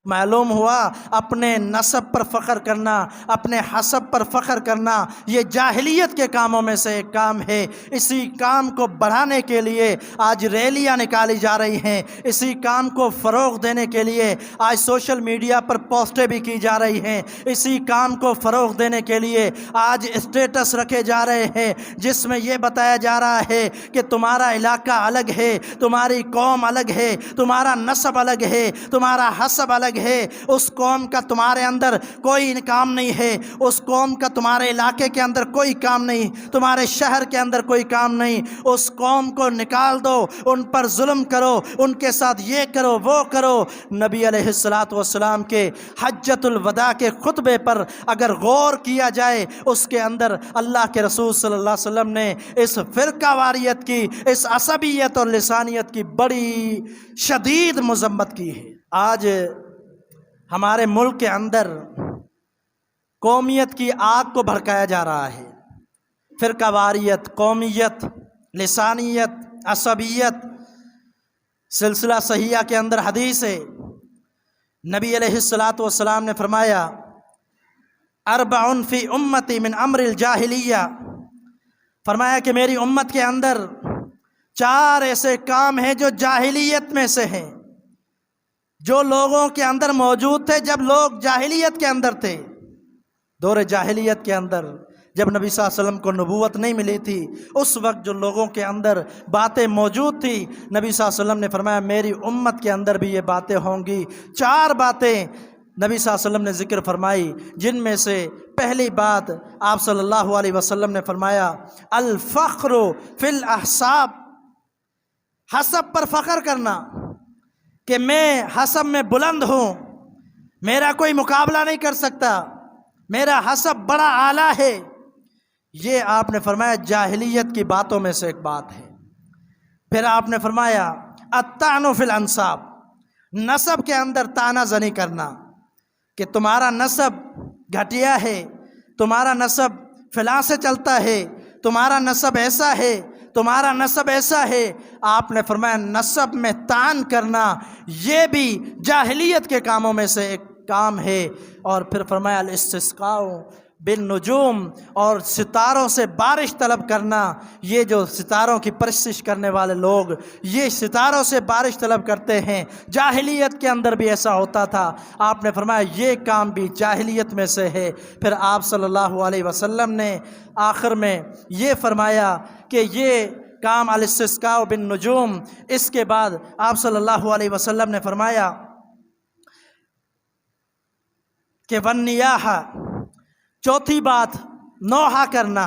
معلوم ہوا اپنے نسب پر فخر کرنا، اپنے حسب پر فخر کرنا یہ جاہلیت کے کاموں میں سے ایک کام ہے۔ اسی کام کو بڑھانے کے لیے آج ریلیاں نکالی جا رہی ہیں، اسی کام کو فروغ دینے کے لیے آج سوشل میڈیا پر پوسٹیں بھی کی جا رہی ہیں، اسی کام کو فروغ دینے کے لیے آج اسٹیٹس رکھے جا رہے ہیں جس میں یہ بتایا جا رہا ہے کہ تمہارا علاقہ الگ ہے، تمہاری قوم الگ ہے، تمہارا نسب الگ ہے، تمہارا حسب الگ ہے، اس قوم کا تمہارے اندر کوئی کام نہیں ہے، اس قوم کا تمہارے علاقے کے اندر کوئی کام نہیں، تمہارے شہر کے اندر کوئی کام نہیں، اس قوم کو نکال دو، ان پر ظلم کرو، ان کے ساتھ یہ کرو وہ کرو۔ نبی علیہ السلام کے حجۃ الوداع کے خطبے پر اگر غور کیا جائے اس کے اندر اللہ کے رسول صلی اللہ علیہ وسلم نے اس فرقہ واریت کی، اس عصبیت اور لسانیت کی بڑی شدید مذمت کی ہے۔ آج ہمارے ملک کے اندر قومیت کی آگ کو بھڑکایا جا رہا ہے۔ فرقہ واریت، قومیت، لسانیت، عصبیت۔ سلسلہ صحیحہ کے اندر حدیث ہے، نبی علیہ السلام نے فرمایا اربع فی امتی من امر الجاہلیہ، فرمایا کہ میری امت کے اندر 4 ایسے کام ہیں جو جاہلیت میں سے ہیں، جو لوگوں کے اندر موجود تھے جب لوگ جاہلیت کے اندر تھے، دور جاہلیت کے اندر جب نبی صلی اللہ علیہ وسلم کو نبوت نہیں ملی تھی، اس وقت جو لوگوں کے اندر باتیں موجود تھی، نبی صلی اللہ علیہ وسلم نے فرمایا میری امت کے اندر بھی یہ باتیں ہوں گی۔ 4 باتیں نبی صلی اللہ علیہ وسلم نے ذکر فرمائی، جن میں سے پہلی بات آپ صلی اللہ علیہ وسلم نے فرمایا الفخر فی الاحساب، حسب پر فخر کرنا کہ میں حسب میں بلند ہوں، میرا کوئی مقابلہ نہیں کر سکتا، میرا حسب بڑا اعلیٰ ہے، یہ آپ نے فرمایا جاہلیت کی باتوں میں سے ایک بات ہے۔ پھر آپ نے فرمایا الطعن فی الانساب، نسب کے اندر طعنہ زنی کرنا کہ تمہارا نسب گھٹیا ہے، تمہارا نسب فلاں سے چلتا ہے، تمہارا نسب ایسا ہے، تمہارا نسب ایسا ہے۔ آپ نے فرمایا نسب میں طعن کرنا یہ بھی جاہلیت کے کاموں میں سے ایک کام ہے۔ اور پھر فرمایا الاستسقاء بالنجوم، اور ستاروں سے بارش طلب کرنا، یہ جو ستاروں کی پرستش کرنے والے لوگ یہ ستاروں سے بارش طلب کرتے ہیں، جاہلیت کے اندر بھی ایسا ہوتا تھا۔ آپ نے فرمایا یہ کام بھی جاہلیت میں سے ہے۔ پھر آپ صلی اللہ علیہ وسلم نے آخر میں یہ فرمایا کہ یہ کام الاستسقاء بالنجوم، اس کے بعد آپ صلی اللہ علیہ وسلم نے فرمایا کہ والنیاح، چوتھی بات نوحہ کرنا،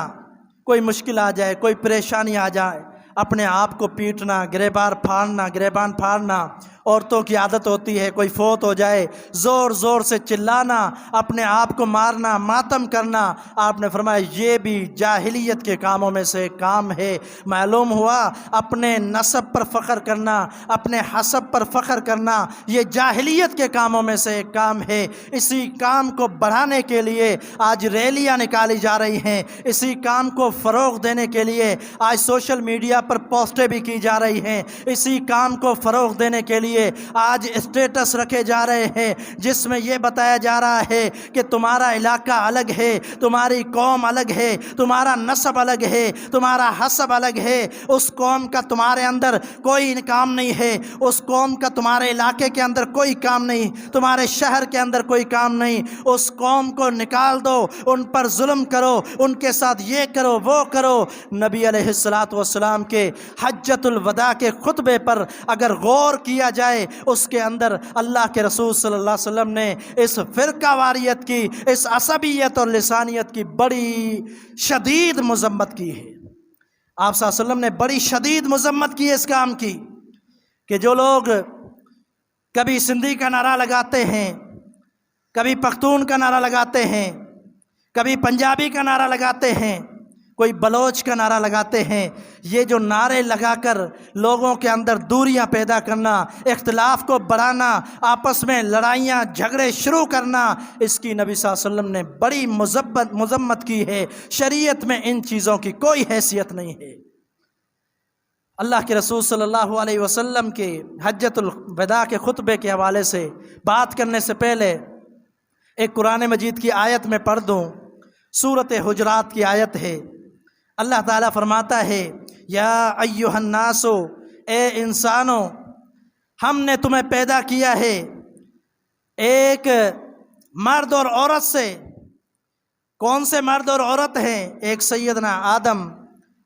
کوئی مشکل آ جائے، کوئی پریشانی آ جائے، اپنے آپ کو پیٹنا، گریبان پھاڑنا، عورتوں کی عادت ہوتی ہے، کوئی فوت ہو جائے زور زور سے چلانا، اپنے آپ کو مارنا، ماتم کرنا۔ آپ نے فرمایا یہ بھی جاہلیت کے کاموں میں سے ایک کام ہے۔ معلوم ہوا اپنے نسب پر فخر کرنا، اپنے حسب پر فخر کرنا یہ جاہلیت کے کاموں میں سے ایک کام ہے۔ اسی کام کو بڑھانے کے لیے آج ریلیاں نکالی جا رہی ہیں، اسی کام کو فروغ دینے کے لیے آج سوشل میڈیا پر پوسٹیں بھی کی جا رہی ہیں، اسی کام کو فروغ دینے کے لیے آج اسٹیٹس رکھے جا رہے ہیں جس میں یہ بتایا جا رہا ہے کہ تمہارا علاقہ الگ ہے، تمہاری قوم الگ ہے، تمہارا نسب الگ ہے، تمہارا حسب الگ ہے، اس قوم کا تمہارے اندر کوئی کام نہیں ہے، اس قوم کا تمہارے علاقے کے اندر کوئی کام نہیں، تمہارے شہر کے اندر کوئی کام نہیں، اس قوم کو نکال دو، ان پر ظلم کرو، ان کے ساتھ یہ کرو وہ کرو۔ نبی علیہ السلام کے حجۃ الوداع کے خطبے پر اگر غور کیا جائے اس کے اندر اللہ کے رسول صلی اللہ علیہ وسلم نے اس فرقہ واریت کی، اس عصبیت اور لسانیت کی بڑی شدید مذمت کی ہے۔ آپ صلی اللہ علیہ وسلم نے بڑی شدید مذمت کی ہے اس کام کی کہ جو لوگ کبھی سندھی کا نعرہ لگاتے ہیں، کبھی پختون کا نعرہ لگاتے ہیں، کبھی پنجابی کا نعرہ لگاتے ہیں، کوئی بلوچ کا نعرہ لگاتے ہیں، یہ جو نعرے لگا کر لوگوں کے اندر دوریاں پیدا کرنا، اختلاف کو بڑھانا، آپس میں لڑائیاں جھگڑے شروع کرنا، اس کی نبی صلی اللہ علیہ وسلم نے بڑی مذمت کی ہے۔ شریعت میں ان چیزوں کی کوئی حیثیت نہیں ہے۔ اللہ کے رسول صلی اللہ علیہ وسلم کے حجۃ الوداع کے خطبے کے حوالے سے بات کرنے سے پہلے ایک قرآن مجید کی آیت میں پڑھ دوں۔ سورۃ حجرات کی آیت ہے۔ اللہ تعالیٰ فرماتا ہے یا ایھا الناس، اے انسانوں، ہم نے تمہیں پیدا کیا ہے ایک مرد اور عورت سے۔ کون سے مرد اور عورت ہیں؟ ایک سیدنا آدم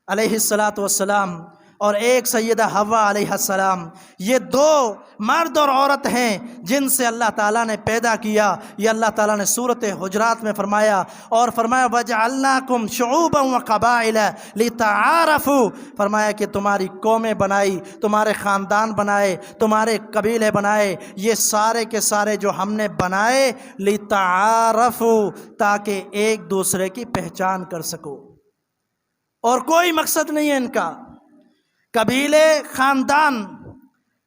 علیہ السلام اور ایک سیدہ حوا علیہ السلام۔ یہ دو مرد اور عورت ہیں جن سے اللہ تعالیٰ نے پیدا کیا۔ یہ اللہ تعالیٰ نے سورۃ حجرات میں فرمایا، اور فرمایا وَجَعَلْنَاكُمْ شُعُوبًا وَقَبَائِلَ لِتَعَارَفُوا، فرمایا کہ تمہاری قومیں بنائی، تمہارے خاندان بنائے، تمہارے قبیلے بنائے، یہ سارے کے سارے جو ہم نے بنائے لِتَعَارَفُوا، تاکہ ایک دوسرے کی پہچان کر سکو، اور کوئی مقصد نہیں ہے ان کا۔ قبیلے، خاندان،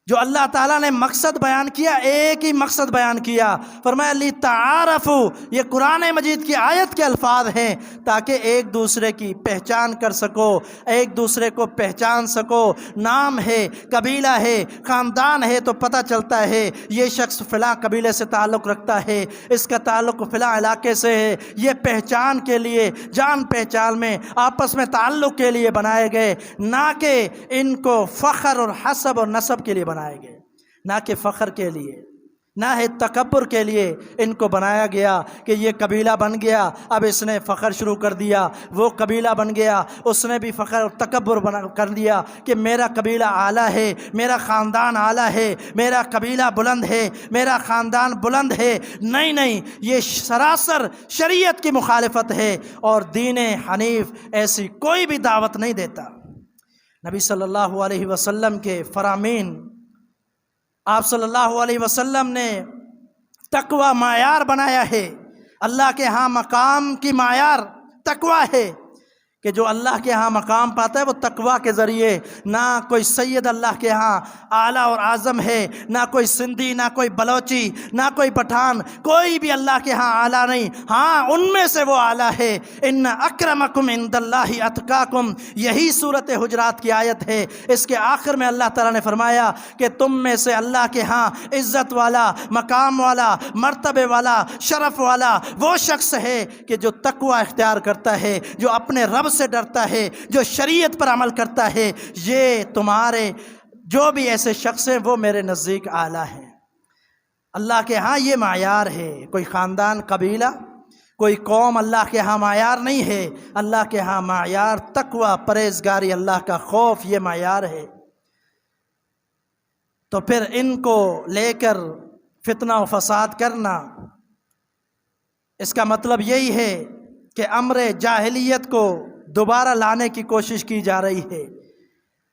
جو اللہ تعالیٰ نے مقصد بیان کیا، ایک ہی مقصد بیان کیا، فرمایا لِتَعَارَفُوا، یہ قرآن مجید کی آیت کے الفاظ ہیں، تاکہ ایک دوسرے کی پہچان کر سکو، ایک دوسرے کو پہچان سکو۔ نام ہے، قبیلہ ہے، خاندان ہے تو پتہ چلتا ہے یہ شخص فلاں قبیلے سے تعلق رکھتا ہے، اس کا تعلق فلاں علاقے سے ہے۔ یہ پہچان کے لیے، جان پہچان میں، آپس میں تعلق کے لیے بنائے گئے، نہ کہ ان کو فخر اور حسب اور نسب کے لیے بنائے گئے، نہ کہ فخر کے لیے، نہ ہے تکبر کے لیے ان کو بنایا گیا کہ یہ قبیلہ بن گیا، اب اس نے فخر شروع کر دیا، وہ قبیلہ بن گیا، اس نے بھی فخر اور تکبر کر دیا کہ میرا قبیلہ اعلیٰ ہے، میرا خاندان اعلیٰ ہے، میرا قبیلہ بلند ہے، میرا خاندان بلند ہے۔ نہیں نہیں، یہ سراسر شریعت کی مخالفت ہے، اور دین حنیف ایسی کوئی بھی دعوت نہیں دیتا۔ نبی صلی اللہ علیہ وسلم کے فرامین، آپ صلی اللہ علیہ وسلم نے تقوی معیار بنایا ہے۔ اللہ کے ہاں مقام کی معیار تقوی ہے، کہ جو اللہ کے ہاں مقام پاتا ہے وہ تقوی کے ذریعے۔ نہ کوئی سید اللہ کے ہاں اعلیٰ اور اعظم ہے، نہ کوئی سندھی، نہ کوئی بلوچی، نہ کوئی پٹھان، کوئی بھی اللہ کے ہاں اعلیٰ نہیں۔ ہاں ان میں سے وہ اعلیٰ ہے، ان اکرمکم عند اللہ اتقاکم، یہی سورۃ حجرات کی آیت ہے۔ اس کے آخر میں اللہ تعالیٰ نے فرمایا کہ تم میں سے اللہ کے ہاں عزت والا، مقام والا، مرتبے والا، شرف والا وہ شخص ہے کہ جو تقوی اختیار کرتا ہے، جو اپنے رب سے ڈرتا ہے، جو شریعت پر عمل کرتا ہے۔ یہ تمہارے جو بھی ایسے شخص ہیں وہ میرے نزدیک اعلیٰ ہیں۔ اللہ کے ہاں یہ معیار ہے۔ کوئی خاندان، قبیلہ، کوئی قوم اللہ کے ہاں معیار نہیں ہے۔ اللہ کے ہاں معیار تقوی، پرہیزگاری، اللہ کا خوف، یہ معیار ہے۔ تو پھر ان کو لے کر فتنہ و فساد کرنا، اس کا مطلب یہی ہے کہ امر جاہلیت کو دوبارہ لانے کی کوشش کی جا رہی ہے۔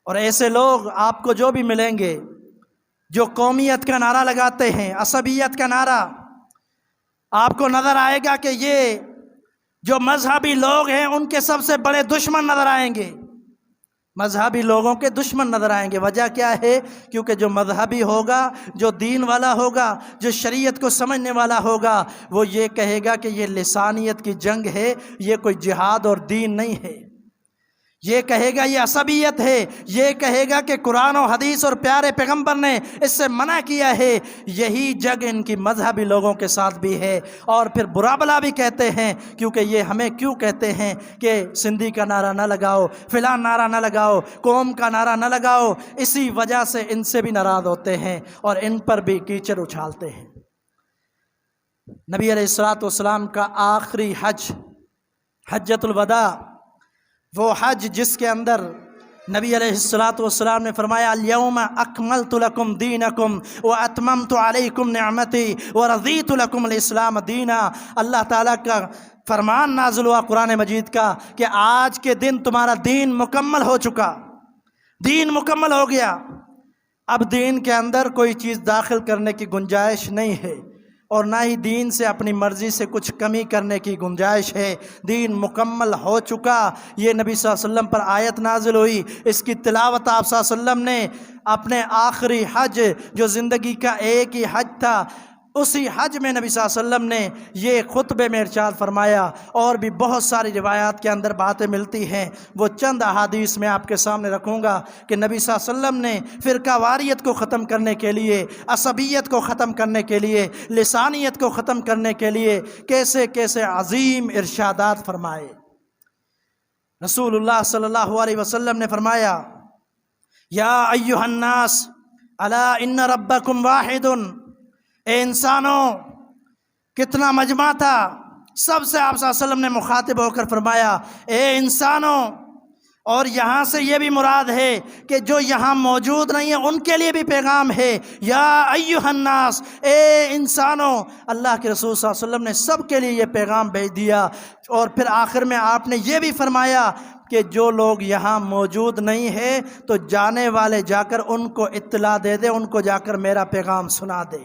اور ایسے لوگ آپ کو جو بھی ملیں گے جو قومیت کا نعرہ لگاتے ہیں، عصبیت کا نعرہ، آپ کو نظر آئے گا کہ یہ جو مذہبی لوگ ہیں ان کے سب سے بڑے دشمن نظر آئیں گے، مذہبی لوگوں کے دشمن نظر آئیں گے۔ وجہ کیا ہے؟ کیونکہ جو مذہبی ہوگا، جو دین والا ہوگا، جو شریعت کو سمجھنے والا ہوگا، وہ یہ کہے گا کہ یہ لسانیت کی جنگ ہے، یہ کوئی جہاد اور دین نہیں ہے۔ یہ کہے گا یہ عصبیت ہے، یہ کہے گا کہ قرآن و حدیث اور پیارے پیغمبر نے اس سے منع کیا ہے۔ یہی جگ ان کی مذہبی لوگوں کے ساتھ بھی ہے، اور پھر برا بلا بھی کہتے ہیں، کیونکہ یہ ہمیں کیوں کہتے ہیں کہ سندھی کا نعرہ نہ لگاؤ، فلاں نعرہ نہ لگاؤ، قوم کا نعرہ نہ لگاؤ۔ اسی وجہ سے ان سے بھی ناراض ہوتے ہیں اور ان پر بھی کیچڑ اچھالتے ہیں۔ نبی علیہ السلام کا آخری حج، حجۃ الوداع، وہ حج جس کے اندر نبی علیہ السلام نے فرمایا الیوم اکملت لکم دینکم واتممت علیکم نعمتی ورضیت لکم الاسلام دینا۔ اللہ تعالیٰ کا فرمان نازل ہوا قرآن مجید کا کہ آج کے دن تمہارا دین مکمل ہو چکا، دین مکمل ہو گیا۔ اب دین کے اندر کوئی چیز داخل کرنے کی گنجائش نہیں ہے، اور نہ ہی دین سے اپنی مرضی سے کچھ کمی کرنے کی گنجائش ہے۔ دین مکمل ہو چکا۔ یہ نبی صلی اللہ علیہ وسلم پر آیت نازل ہوئی، اس کی تلاوت آپ صلی اللہ علیہ وسلم نے اپنے آخری حج، جو زندگی کا ایک ہی حج تھا، اسی حج میں نبی صلی اللہ علیہ وسلم نے یہ خطبے میں ارشاد فرمایا، اور بھی بہت ساری روایات کے اندر باتیں ملتی ہیں، وہ چند احادیث میں آپ کے سامنے رکھوں گا کہ نبی صلی اللہ علیہ وسلم نے فرقہ واریت کو ختم کرنے کے لیے، عصبیت کو ختم کرنے کے لیے، لسانیت کو ختم کرنے کے لیے کیسے کیسے عظیم ارشادات فرمائے۔ رسول اللہ صلی اللہ علیہ وسلم نے فرمایا، یا ایھا الناس الا ان ربکم واحد، اے انسانوں، کتنا مجمع تھا، سب سے آپ صلی اللہ علیہ وسلم نے مخاطب ہو کر فرمایا، اے انسانوں، اور یہاں سے یہ بھی مراد ہے کہ جو یہاں موجود نہیں ہیں ان کے لیے بھی پیغام ہے، یا ایھا الناس، اے انسانوں۔ اللہ کے رسول صلی اللہ علیہ وسلم نے سب کے لیے یہ پیغام بھیج دیا، اور پھر آخر میں آپ نے یہ بھی فرمایا کہ جو لوگ یہاں موجود نہیں ہیں تو جانے والے جا کر ان کو اطلاع دے دے، ان کو جا کر میرا پیغام سنا دے۔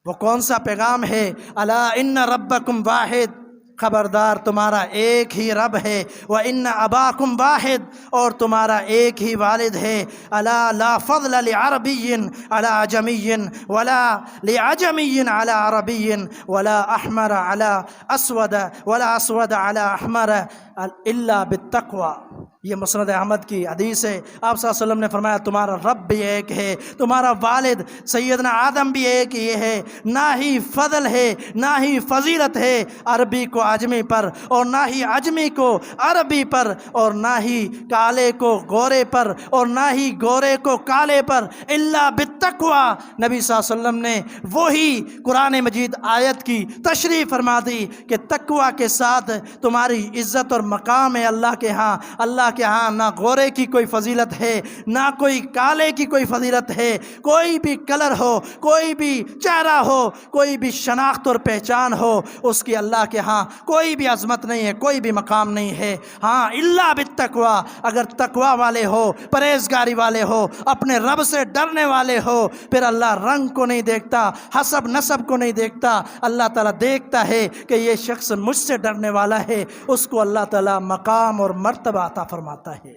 وہ کون سا پیغام ہے؟ الا ان ربکم واحد، خبردار تمہارا ایک ہی رب ہے، وَإِنَّ أَبَاكُمْ واحد، اور تمہارا ایک ہی والد ہے، الا لا فضل لعربی علی عجمی ولا لعجمی علی عربی ولا احمر علی اسود ولا اسود علی احمر الا بالتقوی۔ یہ مسند احمد کی حدیث ہے۔ آپ صلی اللہ علیہ وسلم نے فرمایا تمہارا رب بھی ایک ہے، تمہارا والد سیدنا آدم بھی ایک ہی ہے، نہ ہی فضل ہے نہ ہی فضیلت ہے عربی کو عجمی پر، اور نہ ہی عجمی کو عربی پر، اور نہ ہی کالے کو گورے پر، اور نہ ہی گورے کو کالے پر، الا بالتقوی۔ نبی صلی اللہ علیہ وسلم نے وہی قرآن مجید آیت کی تشریح فرما دی کہ تقوی کے ساتھ تمہاری عزت اور مقام ہے اللہ کے ہاں۔ اللہ کے ہاں نہ گورے کی کوئی فضیلت ہے، نہ کوئی کالے کی کوئی فضیلت ہے، کوئی بھی کلر ہو، کوئی بھی چہرہ ہو، کوئی بھی شناخت اور پہچان ہو، اس کی اللہ کے ہاں کوئی بھی عظمت نہیں ہے، کوئی بھی مقام نہیں ہے۔ ہاں الا بالتقوی، اگر تقوی والے ہو، پرہیزگاری والے ہو، اپنے رب سے ڈرنے والے ہو، پھر اللہ رنگ کو نہیں دیکھتا، حسب نسب کو نہیں دیکھتا، اللہ تعالیٰ دیکھتا ہے کہ یہ شخص مجھ سے ڈرنے والا ہے، اس کو اللہ تعالیٰ مقام اور مرتبہ عطا فرماتا ہے۔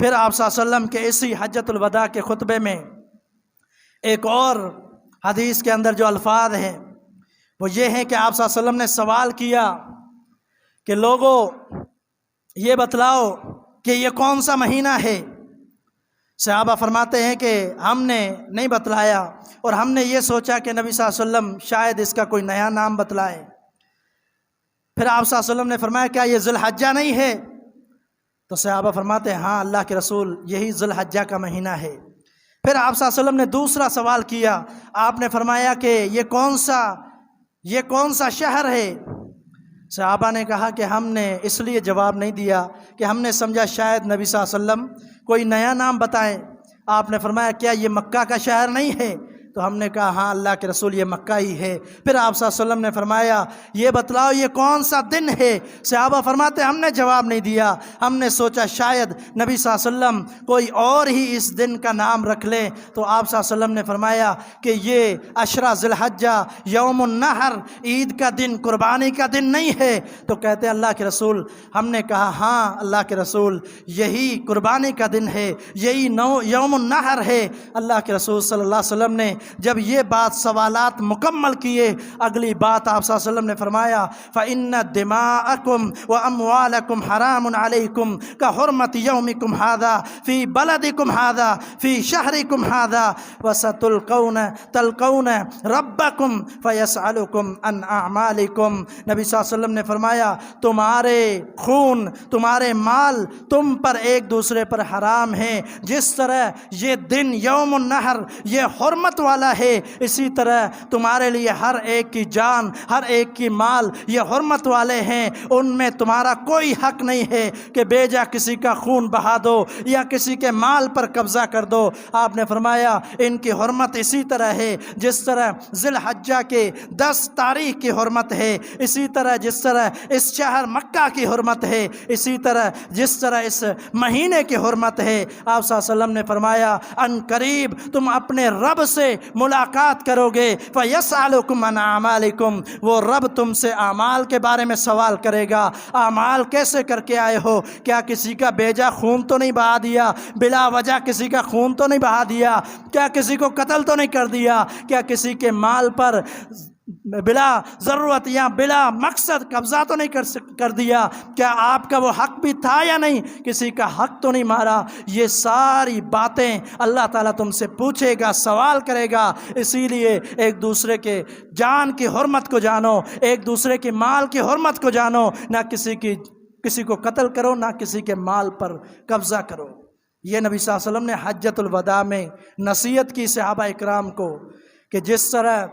پھر آپ صلی اللہ علیہ وسلم کے اسی حجۃ الوداع کے خطبے میں ایک اور حدیث کے اندر جو الفاظ ہیں وہ یہ ہیں کہ آپ صلی اللہ علیہ وسلم نے سوال کیا کہ لوگوں یہ بتلاؤ کہ یہ کون سا مہینہ ہے؟ صحابہ فرماتے ہیں کہ ہم نے نہیں بتلایا، اور ہم نے یہ سوچا کہ نبی صلی اللہ علیہ وسلم شاید اس کا کوئی نیا نام بتلائے۔ پھر آپ صلی اللہ علیہ وسلم نے فرمایا کیا یہ ذی الحجہ نہیں ہے؟ تو صحابہ فرماتے ہیں ہاں اللہ کے رسول یہی ذی الحجہ کا مہینہ ہے۔ پھر آپ صلی اللہ علیہ وسلم نے دوسرا سوال کیا، آپ نے فرمایا کہ یہ کون سا شہر ہے؟ صحابہ نے کہا کہ ہم نے اس لیے جواب نہیں دیا کہ ہم نے سمجھا شاید نبی صلی اللہ علیہ وسلم کوئی نیا نام بتائیں۔ آپ نے فرمایا کیا یہ مکہ کا شہر نہیں ہے؟ تو ہم نے کہا ہاں اللہ کے رسول یہ مکہ ہی ہے۔ پھر آپ صلی اللہ علیہ وسلم نے فرمایا یہ بتلاؤ یہ کون سا دن ہے؟ صحابہ فرماتے ہم نے جواب نہیں دیا، ہم نے سوچا شاید نبی صلی اللہ علیہ وسلم کوئی اور ہی اس دن کا نام رکھ لیں۔ تو آپ صلی اللہ علیہ وسلم نے فرمایا کہ یہ عشرہ ذی الحجہ یوم النحر، عید کا دن، قربانی کا دن نہیں ہے۔ تو کہتے ہیں اللہ کے رسول، ہم نے کہا ہاں اللہ کے رسول یہی قربانی کا دن ہے، یہی یوم النحر ہے۔ اللہ کے رسول صلی اللہ علیہ وسلم نے جب یہ بات سوالات مکمل کیے، اگلی بات آپ صلی اللہ علیہ وسلم نے فرمایا فَإِنَّ دِمَاءَكُمْ وَأَمْوَالَكُمْ حَرَامٌ عَلَيْكُمْ كَحُرْمَةِ يَوْمِكُمْ هَذَا فِي بَلَدِكُمْ هَذَا فِي شَهْرِكُمْ هَذَا وَسَتُلْقَوْنَ رَبَّكُمْ فَيَسْأَلُكُمْ عَنْ أَعْمَالِكُمْ۔ نبی صلی اللہ علیہ وسلم نے فرمایا تمہارے خون، تمہارے مال تم پر ایک دوسرے پر حرام ہیں، جس طرح یہ دن یوم النحر یہ حرمت والا ہے، اسی طرح تمہارے لیے ہر ایک کی جان، ہر ایک کی مال یہ حرمت والے ہیں، ان میں تمہارا کوئی حق نہیں ہے کہ بے جا کسی کا خون بہا دو یا کسی کے مال پر قبضہ کر دو۔ آپ نے فرمایا ان کی حرمت اسی طرح ہے جس طرح ذی الحجہ کے 10 تاریخ کی حرمت ہے، اسی طرح جس طرح اس شہر مکہ کی حرمت ہے، اسی طرح جس طرح اس مہینے کی حرمت ہے۔ آپ صلی اللہ علیہ وسلم نے فرمایا ان قریب تم اپنے رب سے ملاقات کرو گے فَيَسْأَلُكُمْ عَنْ أَعْمَالِكُمْ، وہ رب تم سے اعمال کے بارے میں سوال کرے گا۔ اعمال کیسے کر کے آئے ہو؟ کیا کسی کا بیجا خون تو نہیں بہا دیا؟ بلا وجہ کسی کا خون تو نہیں بہا دیا؟ کیا کسی کو قتل تو نہیں کر دیا؟ کیا کسی کے مال پر بلا ضرورت یا بلا مقصد قبضہ تو نہیں کر دیا؟ کیا آپ کا وہ حق بھی تھا یا نہیں؟ کسی کا حق تو نہیں مارا؟ یہ ساری باتیں اللہ تعالیٰ تم سے پوچھے گا، سوال کرے گا۔ اسی لیے ایک دوسرے کے جان کی حرمت کو جانو، ایک دوسرے کے مال کی حرمت کو جانو، نہ کسی کو قتل کرو، نہ کسی کے مال پر قبضہ کرو۔ یہ نبی صلی اللہ علیہ وسلم نے حجۃ الوداع میں نصیحت کی صحابہ اکرام کو کہ جس طرح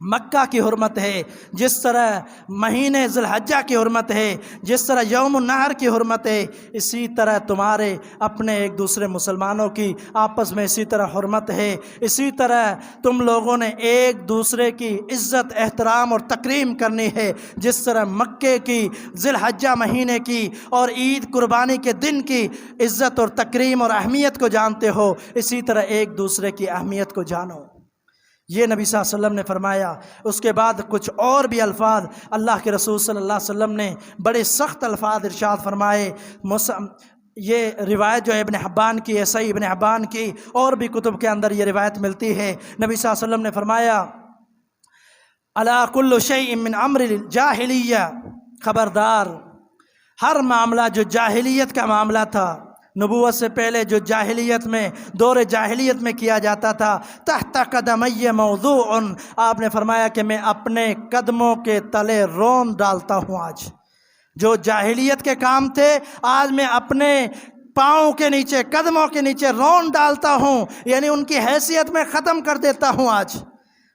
مکہ کی حرمت ہے، جس طرح مہینے ذی الحجہ کی حرمت ہے، جس طرح یوم النحر کی حرمت ہے، اسی طرح تمہارے اپنے ایک دوسرے مسلمانوں کی آپس میں اسی طرح حرمت ہے۔ اسی طرح تم لوگوں نے ایک دوسرے کی عزت، احترام اور تکریم کرنی ہے۔ جس طرح مکے کی ذی الحجہ مہینے کی اور عید قربانی کے دن کی عزت اور تکریم اور اہمیت کو جانتے ہو، اسی طرح ایک دوسرے کی اہمیت کو جانو۔ یہ نبی صلی اللہ علیہ وسلم نے فرمایا۔ اس کے بعد کچھ اور بھی الفاظ اللہ کے رسول صلی اللہ علیہ وسلم نے بڑے سخت الفاظ ارشاد فرمائے۔ یہ روایت جو ہے ابن حبان کی ہے، صحیح ابن حبان کی، اور بھی کتب کے اندر یہ روایت ملتی ہے۔ نبی صلی اللہ علیہ وسلم نے فرمایا الا کل شیء من امر الجاہلیہ، خبردار ہر معاملہ جو جاہلیت کا معاملہ تھا، نبوت سے پہلے جو جاہلیت میں، دور جاہلیت میں کیا جاتا تھا، تحت قدمی موضوع، آپ نے فرمایا کہ میں اپنے قدموں کے تلے رون ڈالتا ہوں۔ آج جو جاہلیت کے کام تھے، آج میں اپنے پاؤں کے نیچے، قدموں کے نیچے رون ڈالتا ہوں، یعنی ان کی حیثیت میں ختم کر دیتا ہوں آج۔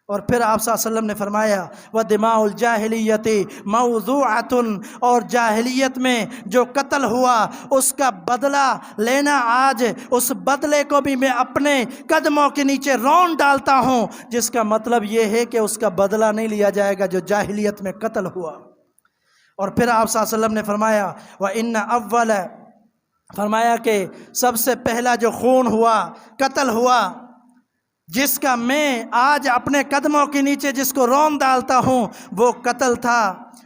اور پھر آپ صلی اللہ علیہ وسلم نے فرمایا وَدِمَاءُ الْجَاهِلِيَّةِ مَوْضُوعَةٌ، اور جاہلیت میں جو قتل ہوا اس کا بدلہ لینا، آج اس بدلے کو بھی میں اپنے قدموں کے نیچے رون ڈالتا ہوں، جس کا مطلب یہ ہے کہ اس کا بدلہ نہیں لیا جائے گا جو جاہلیت میں قتل ہوا۔ اور پھر آپ صلی اللہ علیہ وسلم نے فرمایا وَإِنَّ أَوَّلَ، فرمایا کہ سب سے پہلا جو خون ہوا، قتل ہوا، جس کا میں آج اپنے قدموں کے نیچے جس کو رون ڈالتا ہوں، وہ قتل تھا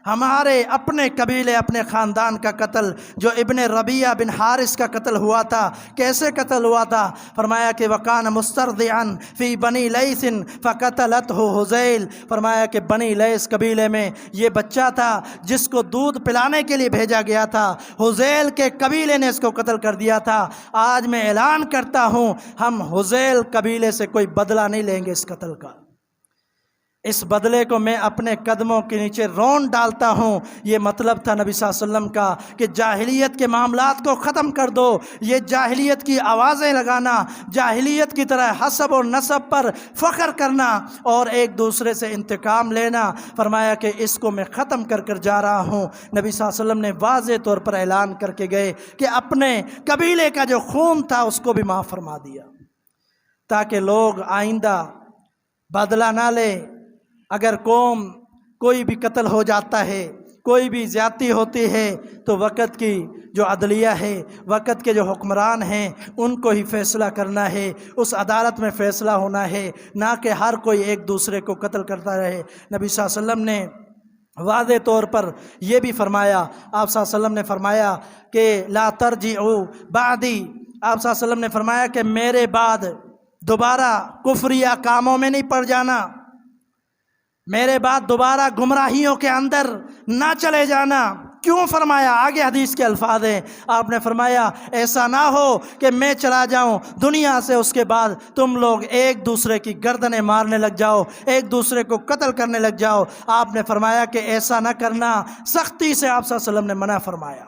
ہمارے اپنے قبیلے، اپنے خاندان کا قتل، جو ابن ربیعہ بن حارث کا قتل ہوا تھا۔ کیسے قتل ہوا تھا؟ فرمایا کہ وَكَانَ مُسْتَرْضِعًا فِي بَنِي لَيْثٍ فَقَتَلَتْهُ حُذَیل، فرمایا کہ بنی لیث قبیلے میں یہ بچہ تھا جس کو دودھ پلانے کے لیے بھیجا گیا تھا، حذیل کے قبیلے نے اس کو قتل کر دیا تھا۔ آج میں اعلان کرتا ہوں ہم حذیل قبیلے سے کوئی بدلہ نہیں لیں گے اس قتل کا، اس بدلے کو میں اپنے قدموں کے نیچے رون ڈالتا ہوں۔ یہ مطلب تھا نبی صلی اللہ علیہ وسلم کا کہ جاہلیت کے معاملات کو ختم کر دو، یہ جاہلیت کی آوازیں لگانا، جاہلیت کی طرح حسب اور نسب پر فخر کرنا اور ایک دوسرے سے انتقام لینا، فرمایا کہ اس کو میں ختم کر کر جا رہا ہوں۔ نبی صلی اللہ علیہ وسلم نے واضح طور پر اعلان کر کے گئے کہ اپنے قبیلے کا جو خون تھا اس کو بھی معاف فرما دیا، تاکہ لوگ آئندہ بدلہ نہ لے۔ اگر کوئی بھی قتل ہو جاتا ہے، کوئی بھی زیادتی ہوتی ہے، تو وقت کی جو عدلیہ ہے، وقت کے جو حکمران ہیں، ان کو ہی فیصلہ کرنا ہے، اس عدالت میں فیصلہ ہونا ہے، نہ کہ ہر کوئی ایک دوسرے کو قتل کرتا رہے۔ نبی صلی اللہ علیہ وسلم نے واضح طور پر یہ بھی فرمایا، آپ صلی اللہ علیہ وسلم نے فرمایا کہ لا ترجعوا بعدی، آپ صلی اللہ علیہ وسلم نے فرمایا کہ میرے بعد دوبارہ کفریہ کاموں میں نہیں پڑ جانا، میرے بعد دوبارہ گمراہیوں کے اندر نہ چلے جانا۔ کیوں فرمایا؟ آگے حدیث کے الفاظ ہیں، آپ نے فرمایا ایسا نہ ہو کہ میں چلا جاؤں دنیا سے، اس کے بعد تم لوگ ایک دوسرے کی گردنیں مارنے لگ جاؤ، ایک دوسرے کو قتل کرنے لگ جاؤ۔ آپ نے فرمایا کہ ایسا نہ کرنا، سختی سے آپ صلی اللہ علیہ وسلم نے منع فرمایا،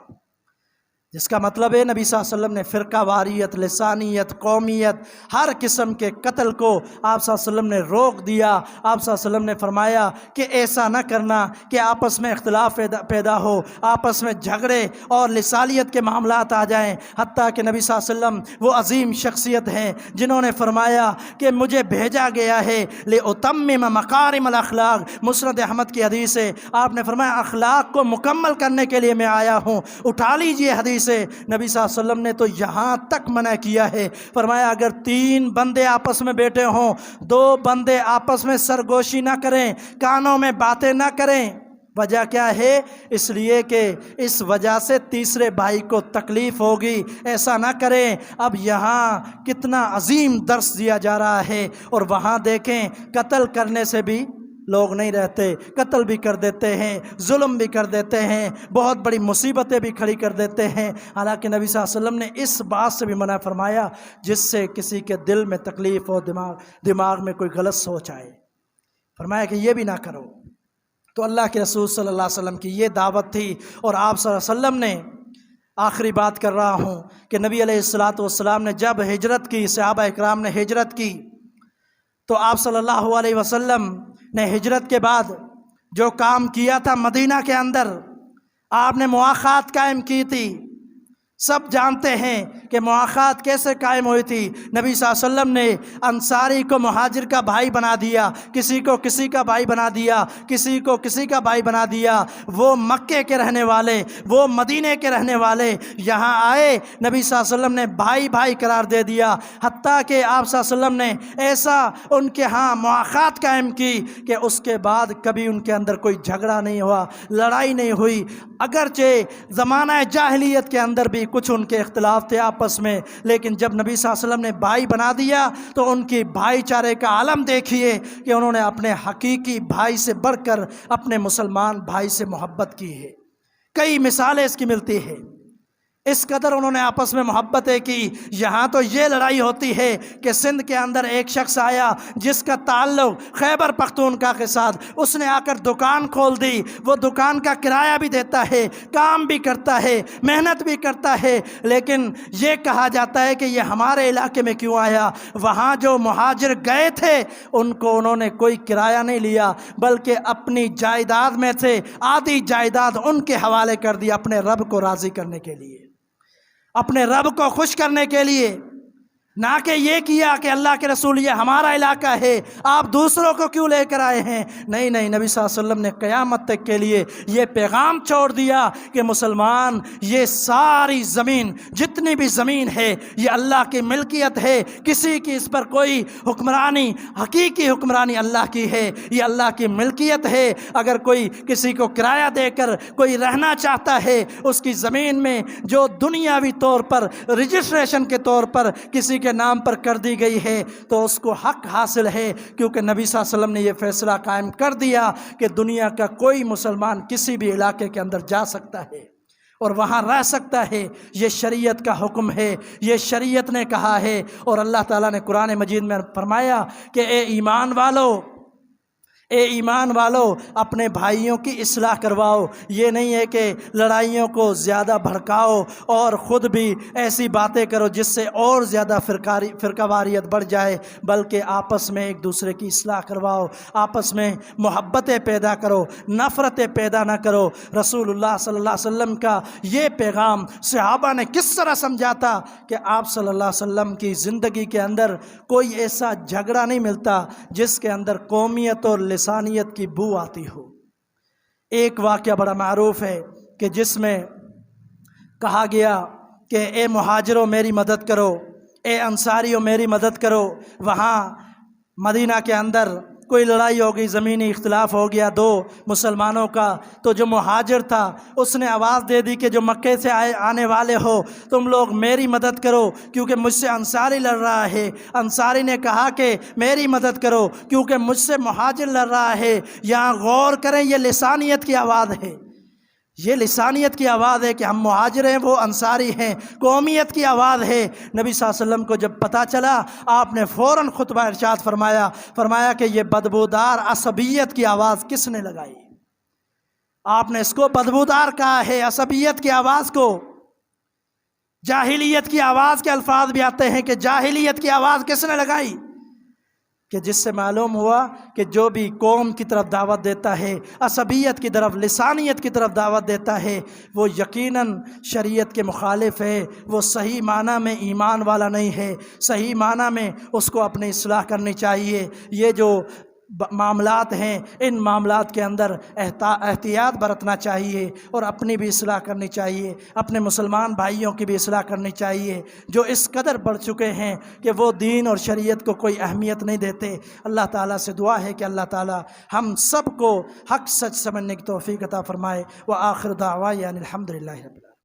جس کا مطلب ہے نبی صلی اللہ علیہ وسلم نے فرقہ واریت، لسانیت، قومیت، ہر قسم کے قتل کو آپ صلی اللہ علیہ وسلم نے روک دیا۔ آپ صلی اللہ علیہ وسلم نے فرمایا کہ ایسا نہ کرنا کہ آپس میں اختلاف پیدا ہو، آپس میں جھگڑے اور لسانیت کے معاملات آ جائیں، حتیٰ کہ نبی صلی اللہ علیہ وسلم وہ عظیم شخصیت ہیں جنہوں نے فرمایا کہ مجھے بھیجا گیا ہے لِأُتَمِّمَ مَكَارِمَ الْأَخْلَاقِ، مسند احمد کی حدیث ہے، آپ نے فرمایا اخلاق کو مکمل کرنے کے لیے میں آیا ہوں۔ اٹھا لیجئے حدیث حدیث ہے، نبی صلی اللہ علیہ وسلم نے تو یہاں تک منع کیا ہے، فرمایا اگر 3 بندے آپس میں بیٹھے ہوں، 2 بندے آپس میں سرگوشی نہ کریں، کانوں میں باتیں نہ کریں، وجہ کیا ہے؟ اس لیے کہ اس وجہ سے تیسرے بھائی کو تکلیف ہوگی، ایسا نہ کریں۔ اب یہاں کتنا عظیم درس دیا جا رہا ہے، اور وہاں دیکھیں قتل کرنے سے بھی لوگ نہیں رہتے، قتل بھی کر دیتے ہیں، ظلم بھی کر دیتے ہیں، بہت بڑی مصیبتیں بھی کھڑی کر دیتے ہیں۔ حالانکہ نبی صلی اللہ علیہ وسلم نے اس بات سے بھی منع فرمایا جس سے کسی کے دل میں تکلیف ہو، دماغ میں کوئی غلط سوچ آئے، فرمایا کہ یہ بھی نہ کرو۔ تو اللہ کے رسول صلی اللہ علیہ وسلم کی یہ دعوت تھی، اور آپ صلی اللہ علیہ وسلم نے، آخری بات کر رہا ہوں کہ نبی علیہ السلام نے جب ہجرت کی، صحابہ اکرام نے ہجرت کی، تو آپ صلی اللہ علیہ وسلم نے ہجرت کے بعد جو کام کیا تھا مدینہ کے اندر، آپ نے مواخات قائم کی تھی۔ سب جانتے ہیں کہ مواخات کیسے قائم ہوئی تھی۔ نبی صلی اللہ علیہ وسلم نے انصاری کو مہاجر کا بھائی بنا دیا، کسی کو کسی کا بھائی بنا دیا، کسی کو کسی کا بھائی بنا دیا۔ وہ مکے کے رہنے والے، وہ مدینے کے رہنے والے یہاں آئے، نبی صلی اللہ علیہ وسلم نے بھائی بھائی قرار دے دیا، حتیٰ کہ آپ صلی اللہ علیہ وسلم نے ایسا ان کے ہاں مواخات قائم کی کہ اس کے بعد کبھی ان کے اندر کوئی جھگڑا نہیں ہوا، لڑائی نہیں ہوئی۔ اگرچہ زمانہ جاہلیت کے اندر بھی کچھ ان کے اختلاف تھے آپس میں، لیکن جب نبی صلی اللہ علیہ وسلم نے بھائی بنا دیا تو ان کی بھائی چارے کا عالم دیکھیے کہ انہوں نے اپنے حقیقی بھائی سے بڑھ کر اپنے مسلمان بھائی سے محبت کی ہے۔ کئی مثالیں اس کی ملتی ہیں، اس قدر انہوں نے آپس میں محبتیں کی۔ یہاں تو یہ لڑائی ہوتی ہے کہ سندھ کے اندر ایک شخص آیا جس کا تعلق خیبر پختونخوا کے ساتھ، اس نے آ کر دکان کھول دی، وہ دکان کا کرایہ بھی دیتا ہے، کام بھی کرتا ہے، محنت بھی کرتا ہے، لیکن یہ کہا جاتا ہے کہ یہ ہمارے علاقے میں کیوں آیا؟ وہاں جو مہاجر گئے تھے ان کو انہوں نے کوئی کرایہ نہیں لیا، بلکہ اپنی جائیداد میں سے آدھی جائیداد ان کے حوالے کر دی اپنے رب کو راضی کرنے کے لیے، اپنے رب کو خوش کرنے کے لیے۔ نہ کہ یہ کیا کہ اللہ کے رسول یہ ہمارا علاقہ ہے، آپ دوسروں کو کیوں لے کر آئے ہیں؟ نہیں نہیں، نبی صلی اللہ علیہ وسلم نے قیامت تک کے لیے یہ پیغام چھوڑ دیا کہ مسلمان، یہ ساری زمین، جتنی بھی زمین ہے، یہ اللہ کی ملکیت ہے، کسی کی اس پر کوئی حکمرانی، حقیقی حکمرانی اللہ کی ہے، یہ اللہ کی ملکیت ہے۔ اگر کوئی کسی کو کرایہ دے کر کوئی رہنا چاہتا ہے، اس کی زمین میں جو دنیاوی طور پر رجسٹریشن کے طور پر کسی کے نام پر کر دی گئی ہے تو اس کو حق حاصل ہے، کیونکہ نبی صلی اللہ علیہ وسلم نے یہ فیصلہ قائم کر دیا کہ دنیا کا کوئی مسلمان کسی بھی علاقے کے اندر جا سکتا ہے اور وہاں رہ سکتا ہے۔ یہ شریعت کا حکم ہے، یہ شریعت نے کہا ہے، اور اللہ تعالیٰ نے قرآن مجید میں فرمایا کہ اے ایمان والو اپنے بھائیوں کی اصلاح کرواؤ۔ یہ نہیں ہے کہ لڑائیوں کو زیادہ بھڑکاؤ اور خود بھی ایسی باتیں کرو جس سے اور زیادہ فرقہ واریت بڑھ جائے، بلکہ آپس میں ایک دوسرے کی اصلاح کرواؤ، آپس میں محبتیں پیدا کرو، نفرتیں پیدا نہ کرو۔ رسول اللہ صلی اللہ علیہ وسلم کا یہ پیغام صحابہ نے کس طرح سمجھا تھا کہ آپ صلی اللہ علیہ وسلم کی زندگی کے اندر کوئی ایسا جھگڑا نہیں ملتا جس کے اندر قومیت اور لسانیت کی بو آتی ہو۔ ایک واقعہ بڑا معروف ہے کہ جس میں کہا گیا کہ اے مہاجروں میری مدد کرو، اے انصاریوں میری مدد کرو۔ وہاں مدینہ کے اندر کوئی لڑائی ہو گئی، زمینی اختلاف ہو گیا دو مسلمانوں کا، تو جو مہاجر تھا اس نے آواز دے دی کہ جو مکے سے آنے والے ہو تم لوگ میری مدد کرو کیونکہ مجھ سے انصاری لڑ رہا ہے۔ انصاری نے کہا کہ میری مدد کرو کیونکہ مجھ سے مہاجر لڑ رہا ہے۔ یہاں غور کریں، یہ لسانیت کی آواز ہے، یہ لسانیت کی آواز ہے کہ ہم مہاجر ہیں، وہ انصاری ہیں، قومیت کی آواز ہے۔ نبی صلی اللہ علیہ وسلم کو جب پتہ چلا، آپ نے فوراً خطبہ ارشاد فرمایا کہ یہ بدبودار عصبیت کی آواز کس نے لگائی؟ آپ نے اس کو بدبودار کہا ہے، عصبیت کی آواز کو۔ جاہلیت کی آواز کے الفاظ بھی آتے ہیں کہ جاہلیت کی آواز کس نے لگائی؟ کہ جس سے معلوم ہوا کہ جو بھی قوم کی طرف دعوت دیتا ہے، عصبیت کی طرف، لسانیت کی طرف دعوت دیتا ہے، وہ یقیناً شریعت کے مخالف ہے، وہ صحیح معنی میں ایمان والا نہیں ہے، صحیح معنی میں اس کو اپنی اصلاح کرنی چاہیے۔ یہ جو معاملات ہیں، ان معاملات کے اندر احتیاط برتنا چاہیے اور اپنی بھی اصلاح کرنی چاہیے، اپنے مسلمان بھائیوں کی بھی اصلاح کرنی چاہیے جو اس قدر بڑھ چکے ہیں کہ وہ دین اور شریعت کو کوئی اہمیت نہیں دیتے۔ اللہ تعالیٰ سے دعا ہے کہ اللہ تعالیٰ ہم سب کو حق سچ سمجھنے کی توفیق عطا فرمائے۔ وآخر دعوانا الحمدللہ رب العالمین۔